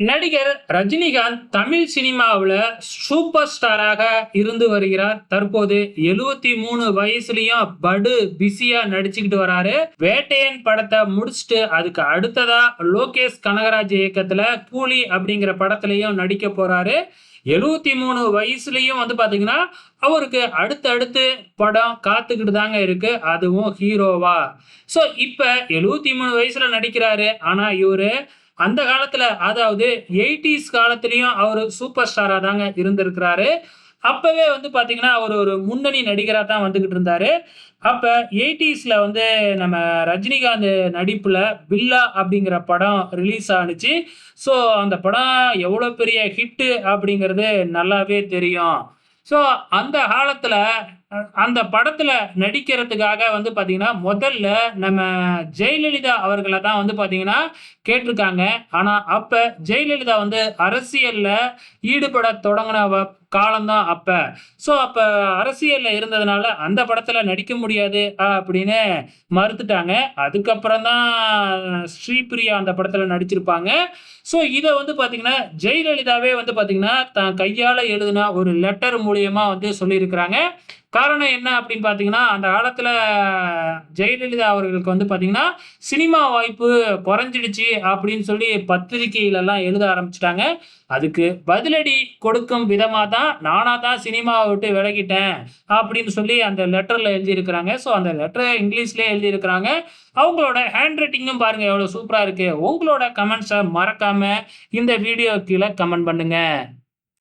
நடிகர் ரஜினிகாந்த் தமிழ் சினிமாவுல சூப்பர் ஸ்டாராக இருந்து வருகிறார். தற்போது 73 வயசுலயும் படு பிஸியா நடிச்சுக்கிட்டு வராரு. வேட்டையன் படத்தை முடிச்சுட்டு அதுக்கு அடுத்ததா லோகேஷ் கனகராஜ் இயக்கத்துல கூலி அப்படிங்கிற படத்திலையும் நடிக்க போறாரு. 73 வயசுலயும் பாத்தீங்கன்னா அவருக்கு அடுத்தடுத்து படம் காத்துக்கிட்டு தாங்க இருக்கு, அதுவும் ஹீரோவா. சோ இப்ப 73 வயசுல நடிக்கிறாரு. ஆனா இவரு அந்த காலத்துல, அதாவது 80s காலத்திலயும் அவரு சூப்பர் ஸ்டாரா தாங்க இருந்திருக்கிறாரு. அப்பவே பாத்தீங்கன்னா அவர் ஒரு முன்னணி நடிகரா தான் வந்துகிட்டு இருந்தாரு. அப்ப 80ஸ்ல நம்ம ரஜினிகாந்த் நடிப்புல பில்லா அப்படிங்கிற படம் ரிலீஸ் ஆனுச்சு. ஸோ அந்த படம் எவ்வளவு பெரிய ஹிட் அப்படிங்கிறது நல்லாவே தெரியும். ஸோ அந்த காலத்துல அந்த படத்துல நடிக்கிறதுக்காக பாத்தீங்கன்னா முதல்ல நம்ம ஜெயலலிதா அவர்களை தான் பாத்தீங்கன்னா கேட்டிருக்காங்க. ஆனா அப்ப ஜெயலலிதா அரசியல்ல ஈடுபட தொடங்கின காலம்தான் அப்ப. சோ அப்ப அரசியல்ல இருந்ததுனால அந்த படத்துல நடிக்க முடியாது அப்படின்னு மறுத்துட்டாங்க. அதுக்கப்புறம் தான் ஸ்ரீபிரியா அந்த படத்துல நடிச்சிருப்பாங்க. சோ இத பாத்தீங்கன்னா ஜெயலலிதாவே பாத்தீங்கன்னா தான் கையால எழுதின ஒரு லெட்டர் மூலியமா சொல்லியிருக்கிறாங்க. காரணம் என்ன அப்படின்னு பாத்தீங்கன்னா, அந்த காலத்துல ஜெயலலிதா அவர்களுக்கு பாத்தீங்கன்னா சினிமா வாய்ப்பு குறைஞ்சிடுச்சு அப்படின்னு சொல்லி பத்திரிகையில எல்லாம் எழுத ஆரம்பிச்சுட்டாங்க. அதுக்கு பதிலடி கொடுக்கும் விதமா தான் நானா தான் சினிமாவை விட்டு விலகிட்டேன் அப்படின்னு சொல்லி அந்த லெட்டர்ல எழுதியிருக்கிறாங்க. ஸோ அந்த லெட்டரை இங்கிலீஷ்லயே எழுதியிருக்கிறாங்க. அவங்களோட ஹேண்ட் ரைட்டிங்கும் பாருங்க எவ்வளவு சூப்பரா இருக்கு. உங்களோட கமெண்ட்ஸை மறக்காம இந்த வீடியோ கீழே கமெண்ட் பண்ணுங்க.